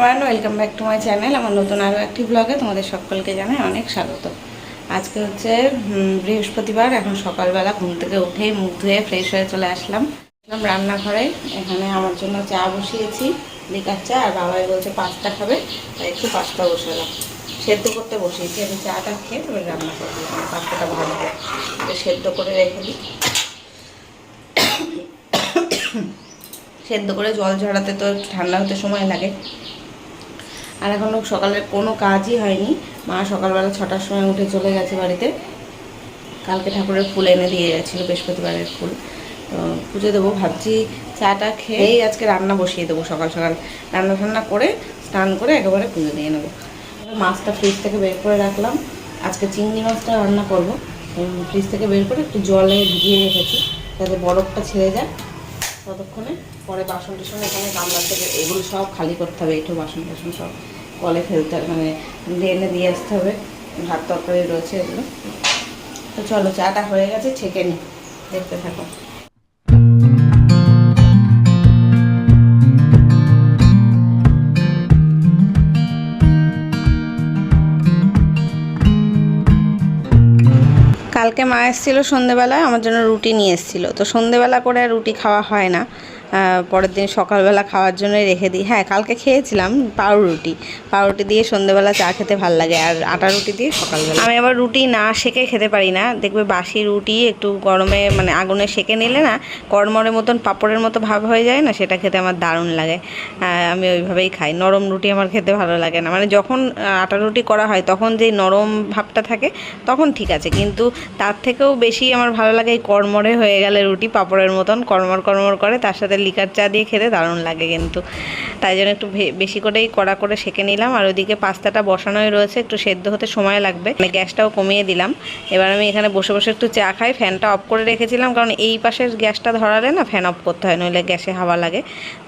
Everyone, welcome back to my channel. আমার নতুন আরও একটি ব্লগে তোমাদের সকলকে জানাই অনেক স্বাগত। আজকে হচ্ছে বৃহস্পতিবার। এখন সকালবেলা ঘুম থেকে উঠেই মুখ ধুয়ে ফ্রেশ হয়ে চলে আসলাম রান্নাঘরে। এখানে আমার জন্য চা বসিয়েছি, লিকার চা, আর বাবাই বলছে পাস্তা খাবে, তাই একটু পাস্তা বসালাম। সেদ্ধ করতে বসিয়েছি, আমি চাটা খেয়ে তবে রান্না করবো, পাস্তাটা ভাজবো, সেদ্ধ করে রেখে দিই। সেদ্ধ করে জল ঝরাতে তো একটু ঠান্ডা হতে সময় লাগে। আর এখনও সকালের কোনো কাজই হয়নি। মা সকালবেলা 6টার সময় উঠে চলে গেছে বাড়িতে। কালকে ঠাকুরের ফুল এনে দিয়ে গেছিলো, বৃহস্পতিবারের ফুল, তো পুজো দেবো ভাবছি। চাটা খেয়েই আজকে রান্না বসিয়ে দেবো। সকাল সকাল রান্না ঠান্না করে স্নান করে একেবারে পুজো দিয়ে নেবো। মাছটা ফ্রিজ থেকে বের করে রাখলাম। আজকে চিংড়ি মাছটা রান্না করবো। ফ্রিজ থেকে বের করে একটু জলে ভিজিয়ে রেখেছি যাতে বরফটা ছেড়ে যায়। ততক্ষণে পরে বাসন টাসন এখানে গামলা থেকে এগুলো সব খালি করতে হবে। একটু বাসন টাসন সব কলে ফেলতে হবে, মানে ড্রেনে দিয়ে আসতে হবে। ভাত তরকারি রয়েছে এগুলো। তো চলো, চাটা হয়ে গেছে, ছেঁকে নিই, দেখতে থাকো। কালকে মা এসেছিলো সন্ধেবেলায়, আমার জন্য রুটি নিয়ে এসেছিলো। তো সন্ধেবেলা করে আর রুটি খাওয়া হয় না, পরের দিন সকালবেলা খাওয়ার জন্যই রেখে দিই। হ্যাঁ, কালকে খেয়েছিলাম পাউরুটি দিয়ে সন্ধেবেলা চা খেতে ভালো লাগে, আর আটা রুটি দিয়ে সকালবেলা। আমি আবার রুটি না সেকে খেতে পারি না। দেখবে বাসি রুটি একটু গরমে মানে আগুনে সেকে নিলে না কড়মড়ের মতন পাঁপড়ের মতো ভাব হয়ে যায় না, সেটা খেতে আমার দারুণ লাগে। আমি ওইভাবেই খাই। নরম রুটি আমার খেতে ভালো লাগে না। মানে যখন আটা রুটি করা হয় তখন যেই নরম ভাবটা থাকে তখন ঠিক আছে, কিন্তু তার থেকেও বেশি আমার ভালো লাগে এই কড়মড়ে হয়ে গেলে রুটি, পাঁপড়ের মতন কড়মড় করে, তার সাথে লিকার চা দিয়ে খেতে দারুণ লাগে। কিন্তু তাই জন্য একটু বেশি করেই কড়া করে সেঁকে নিলাম। আর ওইদিকে পাস্তাটা বসানোই রয়েছে, একটু সেদ্ধ হতে সময় লাগবে, মানে গ্যাসটাও কমিয়ে দিলাম। এবার আমি এখানে বসে বসে একটু চা খাই। ফ্যানটা অফ করে রেখেছিলাম কারণ এই পাশের গ্যাসটা ধরালে না ফ্যান অফ করতে হয়, নইলে গ্যাসে হাওয়া লাগে।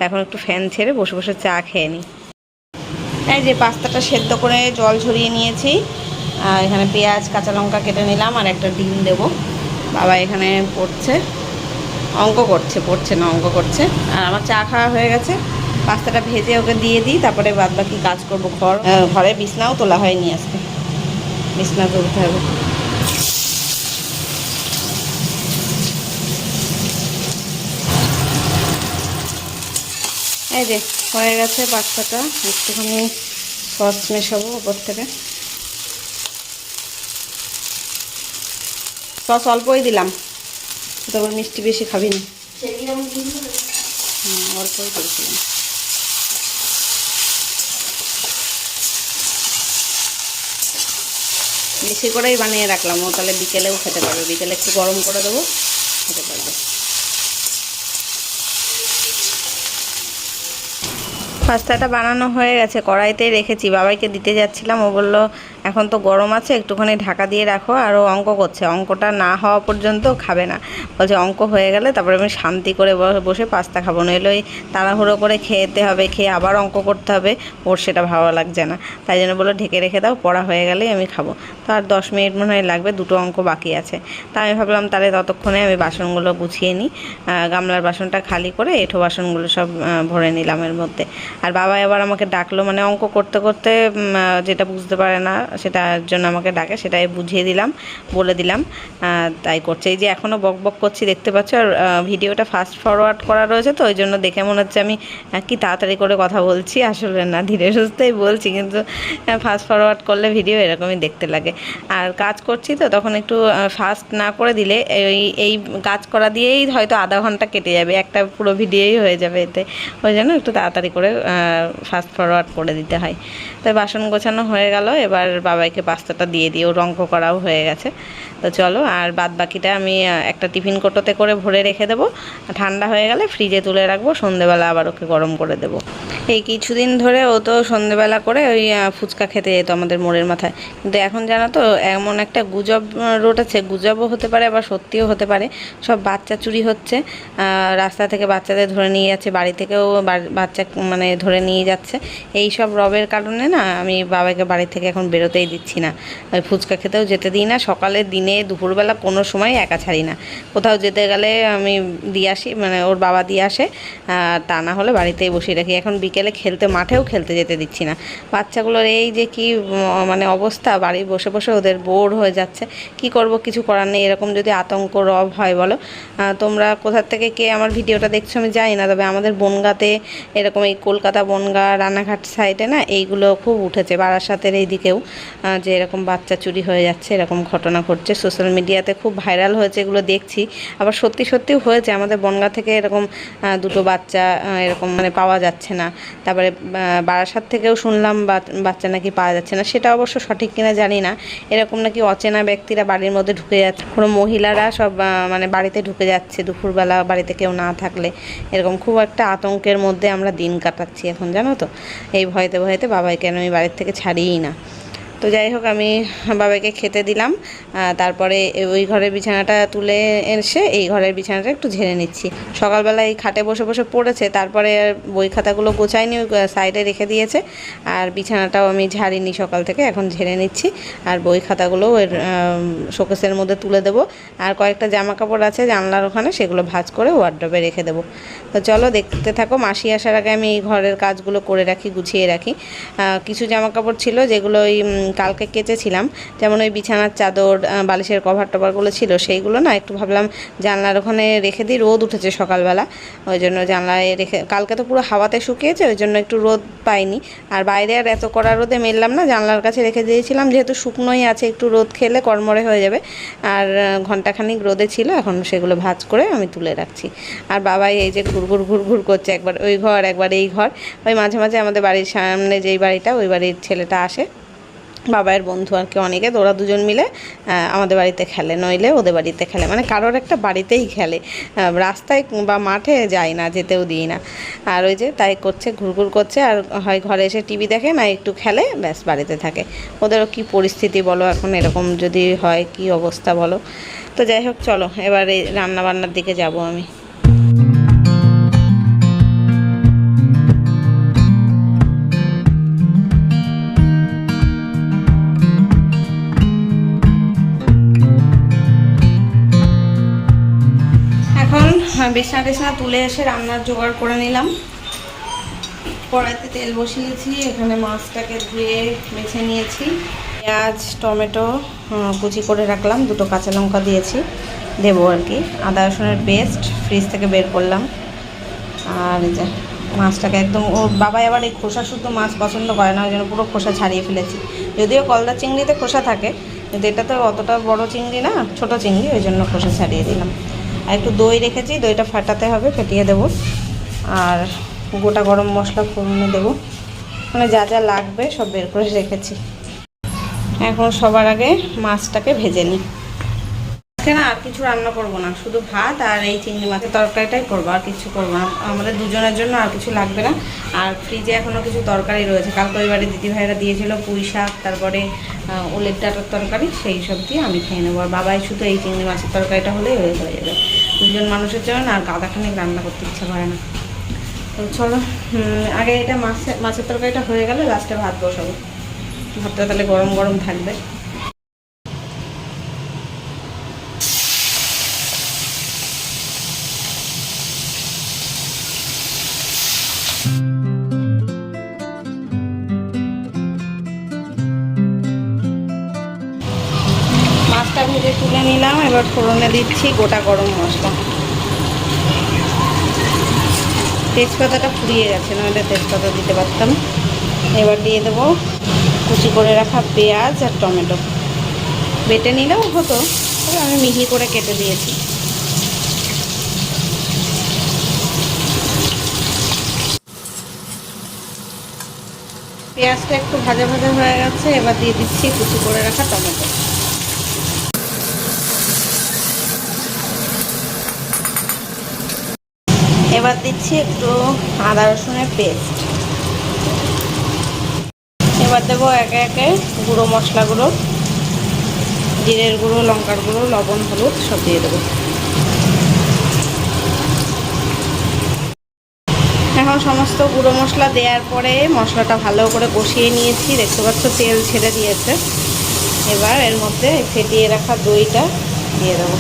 এখন একটু ফ্যান ছেড়ে বসে বসে চা খেয়ে নিই। এই যে পাস্তাটা সেদ্ধ করে জল ঝরিয়ে নিয়েছি। এখানে পেঁয়াজ কাঁচা লঙ্কা কেটে নিলাম, আর একটা ডিম দেব। বাবা এখানে অঙ্ক করছে। আর আমার চা খাওয়া হয়ে গেছে। পাস্তাটা ভেজে ওকে দিয়ে দিই, তারপরে বাদ বাকি কাজ করবো। ঘরে বিছনাও তোলা হয়নি আজকে, বিছনা তুলতে হবে। এই যে হয়ে গেছে পাস্তাটা। একটুখানি সস মেশাবো ওপর থেকে। সস অল্পই দিলাম, তারপর মিষ্টি বেশি খাবি না। অল্পই করেছিলাম। বেশি করেই বানিয়ে রাখলাম, ও তাহলে বিকেলেও খেতে পারবে। বিকেলে একটু গরম করে দেবো, খেতে পারবে। পাস্তাটা বানানো হয়ে গেছে, কড়াইতেই রেখেছি। বাবাইকে দিতে যাচ্ছিলাম, ও বললো এখন তো গরম আছে, একটুখানি ঢাকা দিয়ে রাখো। আর ও অঙ্ক করছে, অঙ্কটা না হওয়া পর্যন্ত খাবে না। বলছে অঙ্ক হয়ে গেলে তারপরে আমি শান্তি করে বসে পাস্তা খাবো, নইলে ওই তাড়াহুড়ো করে খেতে হবে, খেয়ে আবার অঙ্ক করতে হবে, ওর সেটা ভালো লাগছে না। তাই জন্য বললো ঢেকে রেখে দাও, পড়া হয়ে গেলেই আমি খাবো। তো আর 10 মিনিট মনে হয় লাগবে, 2টো অঙ্ক বাকি আছে। তা আমি ভাবলাম তাহলে ততক্ষণে আমি বাসনগুলো গুছিয়ে নিই। গামলার বাসনটা খালি করে এঁঠো বাসনগুলো সব ভরে নিলাম এর মধ্যে। আর বাবা এবার আমাকে ডাকলো, মানে অঙ্ক করতে করতে যেটা বুঝতে পারে না সেটার জন্য আমাকে ডাকে, সেটাই বুঝিয়ে দিলাম, বলে দিলাম। তাই করছে। এই যে এখনও বক বক করছি, দেখতে পাচ্ছ। আর ভিডিওটা ফাস্ট ফরওয়ার্ড করা রয়েছে, তো ওই জন্য দেখে মনে হচ্ছে আমি কি তাড়াতাড়ি করে কথা বলছি। আসলে না, ধীরে সুস্থেই বলছি, কিন্তু ফাস্ট ফরওয়ার্ড করলে ভিডিও এরকমই দেখতে লাগে। আর কাজ করছি তো তখন একটু ফাস্ট না করে দিলে এই কাজ করা দিয়েই হয়তো আধা ঘন্টা কেটে যাবে, একটা পুরো ভিডিওই হয়ে যাবে এতে। ওই জন্য একটু তাড়াতাড়ি করে ফাস্ট ফরওয়ার্ড করে দিতে হয়। তাই বাসন গোছানো হয়ে গেল। এবার বাবাইকে পাস্তাটা দিয়ে দিই, ওর অঙ্ক করাও হয়ে গেছে। তো চলো, আর বাদ বাকিটা আমি একটা টিফিন কোটোতে করে ভরে রেখে দেবো। ঠান্ডা হয়ে গেলে ফ্রিজে তুলে রাখবো, সন্ধেবেলা আবার ওকে গরম করে দেবো। এই কিছুদিন ধরে ও তো সন্ধেবেলা করে ওই ফুচকা খেতে যেত আমাদের মোড়ের মাথায়। কিন্তু এখন জানো তো এমন একটা গুজব রটেছে, গুজবও হতে পারে আবার সত্যিও হতে পারে, সব বাচ্চা চুরি হচ্ছে। রাস্তা থেকে বাচ্চাদের ধরে নিয়ে যাচ্ছে, বাড়ি থেকেও বাচ্চা মানে ধরে নিয়ে যাচ্ছে। এই সব রবের কারণে না আমি বাবাকে বাড়ি থেকে এখন বেরোতে বেরোতেই দিচ্ছি না, ওই ফুচকা খেতেও যেতে দিই না। সকালে, দিনে, দুপুরবেলা কোনো সময় একা ছাড়ি না। কোথাও যেতে গেলে আমি দিয়ে আসি, মানে ওর বাবা দিয়ে আসে, তা না হলে বাড়িতেই বসিয়ে রাখি। এখন বিকেলে মাঠেও খেলতে যেতে দিচ্ছি না। বাচ্চাগুলোর এই যে কি মানে অবস্থা, বাড়ি বসে বসে ওদের বোর হয়ে যাচ্ছে। কি করব, কিছু করার নেই। এরকম যদি আতঙ্ক রব হয় বলো। তোমরা কোথার থেকে কে আমার ভিডিওটা দেখছো আমি জানি না, তবে আমাদের বনগাঁতে এরকম, এই কলকাতা বনগাঁ রানাঘাট সাইডে না এইগুলো খুব উঠেছে, বারাসাতের এই দিকেও, যে এরকম বাচ্চা চুরি হয়ে যাচ্ছে, এরকম ঘটনা ঘটছে। সোশ্যাল মিডিয়াতে খুব ভাইরাল হয়েছে, এগুলো দেখছি। আবার সত্যি সত্যিও হয়েছে, আমাদের বনগাঁ থেকে এরকম দুটো বাচ্চা এরকম মানে পাওয়া যাচ্ছে না। তারপরে বারাসাত থেকেও শুনলাম বাচ্চা নাকি পাওয়া যাচ্ছে না, সেটা অবশ্য সঠিক কিনা জানি না। এরকম নাকি অচেনা ব্যক্তিরা বাড়ির মধ্যে ঢুকে যাচ্ছে, কোনো মহিলারা সব মানে বাড়িতে ঢুকে যাচ্ছে দুপুরবেলা, বাড়িতে কেউ না থাকলে। এরকম খুব একটা আতঙ্কের মধ্যে আমরা দিন কাটাচ্ছি এখন, জানো তো। এই ভয়তে ভয়তে বাবাইকে আমি বাড়ির থেকে ছাড়িই না। তো যাই হোক, আমি বাবাকে খেতে দিলাম, তারপরে ওই ঘরের বিছানাটা তুলে এসে এই ঘরের বিছানাটা একটু ঝেড়ে নিচ্ছি। সকালবেলা এই খাটে বসে বসে পড়েছে, তারপরে বই খাতাগুলো গোছাইনি, সাইডে রেখে দিয়েছে। আর বিছানাটাও আমি ঝাড়িনি সকাল থেকে, এখন ঝেড়ে নিচ্ছি। আর বই খাতাগুলো এর শোকেসের মধ্যে তুলে দেবো। আর কয়েকটা জামা কাপড় আছে জানলার ওখানে, সেগুলো ভাঁজ করে ওয়ার্ড্রবে রেখে দেবো। তো চলো দেখতে থাকো। মাসি আসার আগে আমি এই ঘরের কাজগুলো করে রাখি, গুছিয়ে রাখি। কিছু জামা কাপড় ছিল যেগুলো ওই কালকে কেচেছিলাম, যেমন ওই বিছানার চাদর, বালিশের কভার টভারগুলো ছিল, সেইগুলো না একটু ভাবলাম জানলার ওখানে রেখে দিই। রোদ উঠেছে সকালবেলা, ওই জন্য জানলায় রেখে, কালকে তো পুরো হাওয়াতে শুকিয়েছে, ওই জন্য একটু রোদ পাইনি। আর বাইরে আর এত কড়া রোদে মেললাম না, জানলার কাছে রেখে দিয়েছিলাম, যেহেতু শুকনোই আছে, একটু রোদ খেলে কড়মড়ে হয়ে যাবে। আর ঘন্টাখানিক রোদে ছিল, এখন সেগুলো ভাঁজ করে আমি তুলে রাখছি। আর বাবাই এই যে ঘুরঘুর করছে, একবার ওই ঘর একবার এই ঘর। ওই মাঝে মাঝে আমাদের বাড়ির সামনে যেই বাড়িটা, ওই বাড়ির ছেলেটা আসে, বাবার বন্ধু আর কি অনেকে, ওরা দুজন মিলে আমাদের বাড়িতে খেলে, নইলে ওদের বাড়িতে খেলে, মানে কারোর একটা বাড়িতেই খেলে, রাস্তায় বা মাঠে যায় না, যেতেও দিই না। আর ওই যে তাই করছে, ঘুরঘুর করছে, আর হয় ঘরে এসে টিভি দেখে, না একটু খেলে, ব্যাস বাড়িতে থাকে। ওদেরও কি পরিস্থিতি বলো এখন, এরকম যদি হয় কি অবস্থা বলো। তো যাই হোক, চলো এবার এই রান্নাবান্নার দিকে যাব আমি। বিছনা টিছনা তুলে এসে রান্নার জোগাড় করে নিলাম। কড়াইতে তেল বসিয়েছি, এখানে মাছটাকে ধুয়ে বেছে নিয়েছি। পেঁয়াজ, টমেটো কুচি করে রাখলাম, দুটো কাঁচা লঙ্কা দিয়েছি, দেবো আর কি। আদা রসুনের পেস্ট ফ্রিজ থেকে বের করলাম। আর এই যে মাছটাকে একদম, ওর বাবাই আবার এই খোসা শুদ্ধ মাছ পছন্দ করে না, ওই জন্য পুরো খোসা ছাড়িয়ে ফেলেছি। যদিও কলদা চিংড়িতে খোসা থাকে, কিন্তু এটা তো অতটা বড় চিংড়ি না, ছোট চিংড়ি, ওই জন্য খোসা ছাড়িয়ে দিলাম। আর একটু দই রেখেছি, দইটা ফাটাতে হবে, ফেটিয়ে দেবো। আর গোটা গরম মশলা ফোড়নে দেবো, মানে যা যা লাগবে সব বের করে রেখেছি। এখন সবার আগে মাছটাকে ভেজে নিই। আজকে না আর কিছু রান্না করবো না, শুধু ভাত আর এই চিংড়ি মাছের তরকারিটাই করবো, আর কিছু করবো না। আমাদের দুজনের জন্য আর কিছু লাগবে না। আর ফ্রিজে এখনও কিছু তরকারি রয়েছে, কালকে ওই বাড়ি দিদিভাইরা দিয়েছিল পুঁই শাক, তারপরে ওলের ডাঁটার তরকারি, সেই সব দিয়ে আমি খেয়ে নেবো। আর বাবাই শুধু এই চিংড়ি মাছের তরকারিটা হলেই হয়ে যাবে। দুজন মানুষের জন্য আর গাদাখানিক রান্না করতে ইচ্ছা করে না। তো চলো আগে এটা মাছের তরকারিটা হয়ে গেলে লাস্টে ভাত বসাবো, ভাতটা তাহলে গরম গরম থাকবে। মাছটা ভেজে তুলে নিলাম, এবার ফোড়নে দিচ্ছি গোটা গরম মশলা। তেজপাতাটা ফুরিয়ে গেছে, নাহলে তেজপাতা দিতে পারতাম। এবার দিয়ে দেবো কুচি করে রাখা পেঁয়াজ আর টমেটো, বেটে নিলেও হতো, তবে আমি মিহি করে কেটে দিয়েছি। পেঁয়াজটা একটু ভাজা ভাজা হয়ে গেছে, এবার দিয়ে দিচ্ছি কুচি করে রাখা টমেটো। এবার দিচ্ছি একটু আদা রসুনের পেস্ট। এবার দেবো একে একে গুঁড়ো মশলাগুলো, জিরের গুঁড়ো, লঙ্কার গুঁড়ো, লবণ, হলুদ সব দিয়ে দেবো। এখন সমস্ত গুঁড়ো মশলা দেওয়ার পরে মশলাটা ভালো করে কষিয়ে নিয়েছি, দেখতে পাচ্ছ তেল ছেড়ে দিয়েছে। এবার এর মধ্যে ফেটিয়ে রাখা দইটা দিয়ে দেবো।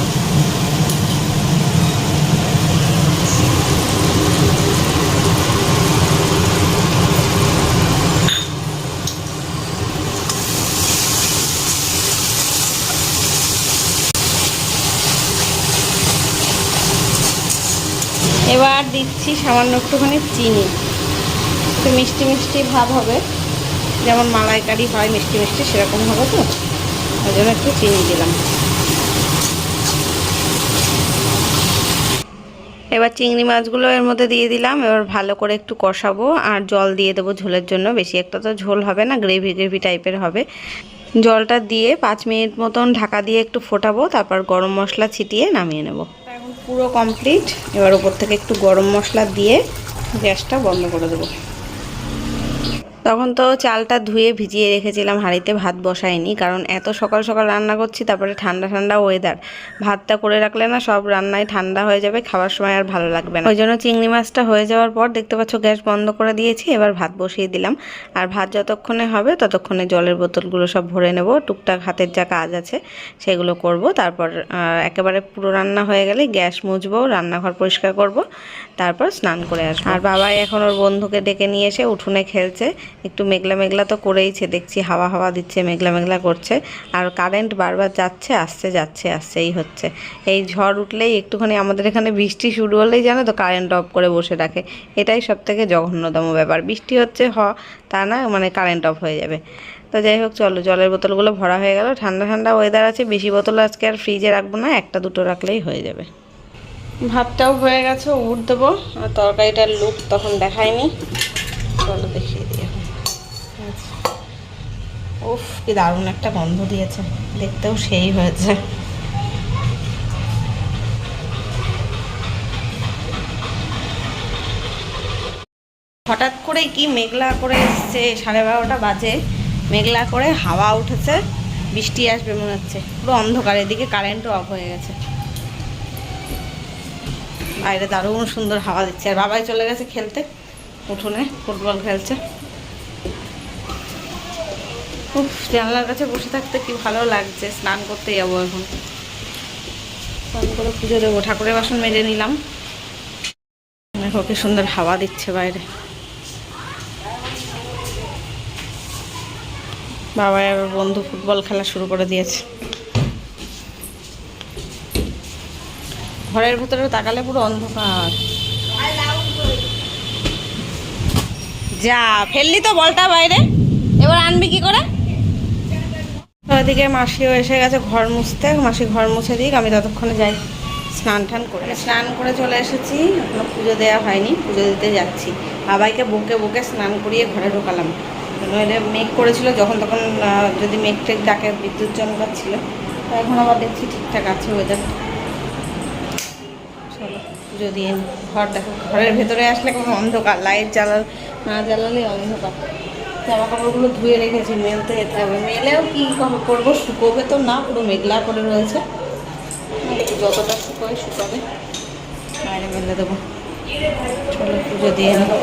এবার দিচ্ছি সামান্য একটুখানি চিনি, একটু মিষ্টি মিষ্টি ভাব হবে, যেমন মালাইকারি হয় মিষ্টি মিষ্টি সেরকম হবে, তো ওই জন্য একটু চিনি দিলাম। এবার চিংড়ি মাছগুলো এর মধ্যে দিয়ে দিলাম। এবার ভালো করে একটু কষাবো আর জল দিয়ে দেবো ঝোলের জন্য। বেশি একটা তো ঝোল হবে না, গ্রেভি গ্রেভি টাইপের হবে। জলটা দিয়ে 5 মিনিট মতন ঢাকা দিয়ে একটু ফোটাবো, তারপর গরম মশলা ছিটিয়ে নামিয়ে নেব। এখন পুরো কমপ্লিট। এবার উপর থেকে একটু গরম মশলা দিয়ে গ্যাসটা বন্ধ করে দেবো। তখন তো চালটা ধুয়ে ভিজিয়ে রেখেছিলাম হাঁড়িতে, ভাত বসাইনি, কারণ এত সকাল সকাল রান্না করছি, তারপরে ঠান্ডা ঠান্ডা ওয়েদার, ভাতটা করে রাখলে না সব রান্নায় ঠান্ডা হয়ে যাবে, খাবার সময় আর ভালো লাগবে না। ওই জন্য চিংড়ি মাছটা হয়ে যাওয়ার পর দেখতে পাচ্ছ গ্যাস বন্ধ করে দিয়েছি। এবার ভাত বসিয়ে দিলাম, আর ভাত যতক্ষণে হবে ততক্ষণে জলের বোতলগুলো সব ভরে নেব, টুকটাক হাতের যা কাজ আছে সেগুলো করব। তারপর একেবারে পুরো রান্না হয়ে গেলে গ্যাস মুছবো, রান্নাঘর পরিষ্কার করব, তারপর স্নান করে আসবো। আর বাবাই এখন ওর বন্ধুকে ডেকে নিয়ে এসে উঠোনে খেলছে। একটু মেঘলা মেঘলা তো করেইছে, দেখছি হাওয়া হাওয়া দিচ্ছে, মেঘলা মেঘলা করছে। আর কারেন্ট বারবার যাচ্ছে আসছে, যাচ্ছে আসছেই হচ্ছে। এই ঝড় উঠলেই একটুখানি আমাদের এখানে বৃষ্টি শুরু হলেই জানো তো কারেন্ট অফ করে বসে রাখে। এটাই সব থেকে জঘন্যতম ব্যাপার। বৃষ্টি হচ্ছে তা না মানে কারেন্ট অফ হয়ে যাবে। তো যাই হোক, চলো জলের বোতলগুলো ভরা হয়ে গেল। ঠান্ডা ঠান্ডা ওয়েদার আছে, বেশি বোতল আজকে আর ফ্রিজে রাখবো না, একটা দুটো রাখলেই হয়ে যাবে। ভাতটাও হয়ে গেছে, উঠ দেবো। আর তরকারিটার লুক তখন দেখায়নি, চলো দেখিয়ে দিয়ে। উফ, কি দারুণ একটা গন্ধ দিয়েছে, দেখতেও সেই হয়েছে। হঠাৎ করে কি মেঘলা করে এসছে, 12:30 বাজে, মেঘলা করে হাওয়া উঠেছে, বৃষ্টি আসবে মনে হচ্ছে। পুরো অন্ধকার, এদিকে কারেন্টও অফ হয়ে গেছে। বাইরে দারুণ সুন্দর হাওয়া দিচ্ছে। আর বাবাই চলে গেছে খেলতে, উঠোনে ফুটবল খেলছে। উফ, জানলার কাছে বসে থাকতে কি ভালো লাগছে। স্নান করতে যাবো এখন, স্নান করে পুজো দেবো। ঠাকুরের বাসন মেজে নিলাম। দেখো কি সুন্দর হাওয়া দিচ্ছে বাইরে। বাবা আর বন্ধু ফুটবল খেলা শুরু করে দিয়েছে। ঘরের ভিতরে তাকালে পুরো অন্ধকার। যা ফেললি তো বলটা বাইরে, এবার আনবি কি করে? ওইদিকে মাসিও এসে গেছে ঘর মুছতে। মাসি ঘর মুছে দিক, আমি ততক্ষণে যাই স্নান টান করে। স্নান করে চলে এসেছি, এখনো পুজো দেওয়া হয়নি, পুজো দিতে যাচ্ছি। বাবাইকে বকে বকে স্নান করিয়ে ঘরে ঢোকালাম, নইলে মেঘ করেছিল যখন তখন যদি মেঘ টেঘ ডাকে বিদ্যুৎ চমকাচ্ছিল। তো এখন আবার দেখছি ঠিকঠাক আছে ওয়েদার। চলো পুজো দিয়ে ঘর দেখো, ঘরের ভেতরে আসলে কোনো অন্ধকার, লাইট না জ্বালালে অন্ধকার। জামা কাপড়গুলো ধুয়ে রেখেছি, মেলতে যেতে হবে। মেলেও কি করবো, শুকোবে তো না, পুরো মেঘলা করে রয়েছে। যতটা শুকাবে বাইরে মেলে দেবো। চলো পুজো দিয়ে নেবো।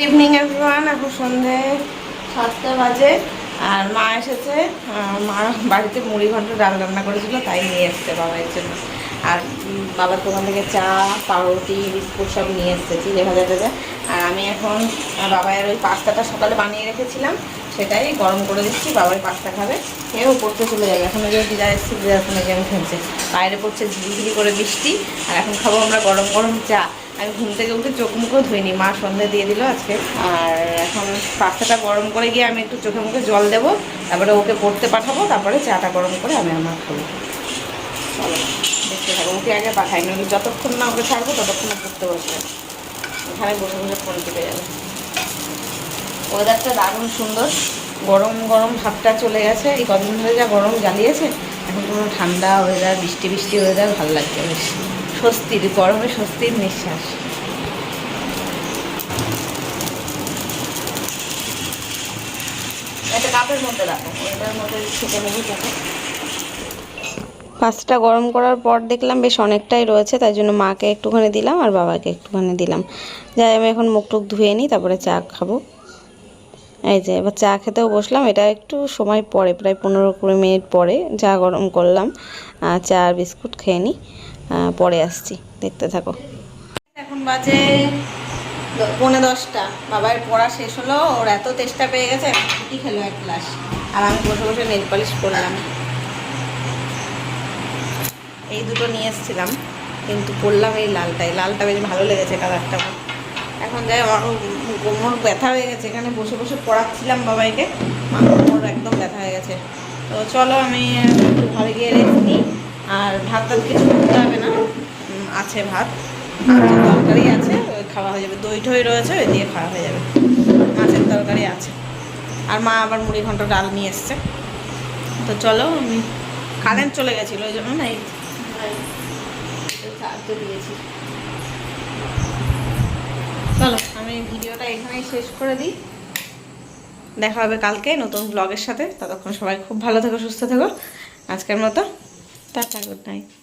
ইভিনিং এভরিওয়ান, এখন সন্ধে 7টা বাজে। আর মা এসেছে, মা বাড়িতে মুড়ি ঘন্ট ডাল রান্না করেছিল, তাই নিয়ে এসছে বাবার জন্য। আর বাবার দোকান থেকে চা, পাউরুটি, বিস্কুট সব নিয়ে এসছে, চিড়ে ভাজা টাজা। আর আমি এখন বাবার ওই পাস্তাটা সকালে বানিয়ে রেখেছিলাম, সেটাই গরম করে দিচ্ছি। বাবার পাস্তা খাবে, খেয়েও পড়তে চলে যাবে। এখন ওই যে দিদা এসছে, দিদা এখন গেম খেলছে। বাইরে পড়ছে ঝিরিঝিরি করে বৃষ্টি। আর এখন খাবো আমরা গরম গরম চা। আমি ঘুম থেকে উঠে চোখ মুখেও ধুইনি, মা সন্ধে দিয়ে দিল আজকে। আর এখন পাস্তাটা গরম করে গিয়ে আমি একটু চোখে মুখে জল দেবো, তারপরে ওকে পড়তে পাঠাবো, তারপরে চাটা গরম করে আমি আমার খাবো। চলো দেখতে থাকো, ওকে আগে পাঠাই, নইলে যতক্ষণ না ওকে ছাড়বো ততক্ষণ পড়তে বসবে, এখানে বসে বসে ফোন টিপে যাবে। ওয়েদারটা দারুণ সুন্দর, গরম গরম ভাবটা চলে গেছে। এই কদিন ধরে যা গরম জ্বালিয়েছে, এখন পুরো ঠান্ডা ওয়েদার, বৃষ্টি বৃষ্টি ওয়েদার, ভালো লাগছে বেশ। স্বস্তির, গরমে স্বস্তির নিঃশ্বাস। একটা কাপের মধ্যে রাখো, ওইটার মধ্যে ছেঁকে নেবো যাতে। পাঁচটা গরম করার পর দেখলাম বেশ অনেকটাই রয়েছে, তাই জন্য মাকে একটুখানি দিলাম আর বাবাকে একটুখানি দিলাম। যাই আমি এখন মুখ টুক ধুয়ে নিই, তারপরে চা খাবো। এই যে এবার চা খেতেও বসলাম। এটা একটু সময় পরে, প্রায় 15-20 মিনিট পরে চা গরম করলাম। চা আর বিস্কুট খেয়ে নিই, পরে আসছি, দেখতে থাকো। এখন বাজে 9:45। বাবার পড়া শেষ হলো, ওর এত তেষ্টা পেয়ে গেছে, রুটি খেলো 1 গ্লাস, আর আমি বসে বসে নেল পালিশ করলাম। এই দুটো নিয়ে এসেছিলাম, কিন্তু পরলাম এই লালটাই। লালটা বেশ ভালো লেগেছে কালারটা। এখন যাই, আমার কোমর ব্যথা হয়ে গেছে, এখানে বসে বসে পড়াচ্ছিলাম বাবাইকে, কোমর একদম ব্যথা হয়ে গেছে। তো চলো আমি একটু ঘরে গিয়ে রেস্ট নিই। আর ভাত টাত কিছু করতে হবে না, আছে ভাত, আর তরকারি আছে, ওই খাওয়া হয়ে যাবে। দই ঠই রয়েছে, ওই দিয়ে খাওয়া হয়ে যাবে। মাছের তরকারি আছে, আর মা আবার মুড়ি ঘন্ট ডাল নিয়ে এসছে। তো চলো, আমি কারেন্ট চলে গেছিলো ওই জন্য না, এই চার্জ দিয়েছি। চলো আমি ভিডিওটা এখানেই শেষ করে দিই। দেখা হবে কালকে নতুন ব্লগের সাথে। ততক্ষণ সবাই খুব ভালো থেকো, সুস্থ থেকো। আজকের মতো টাটা, গুড নাইট।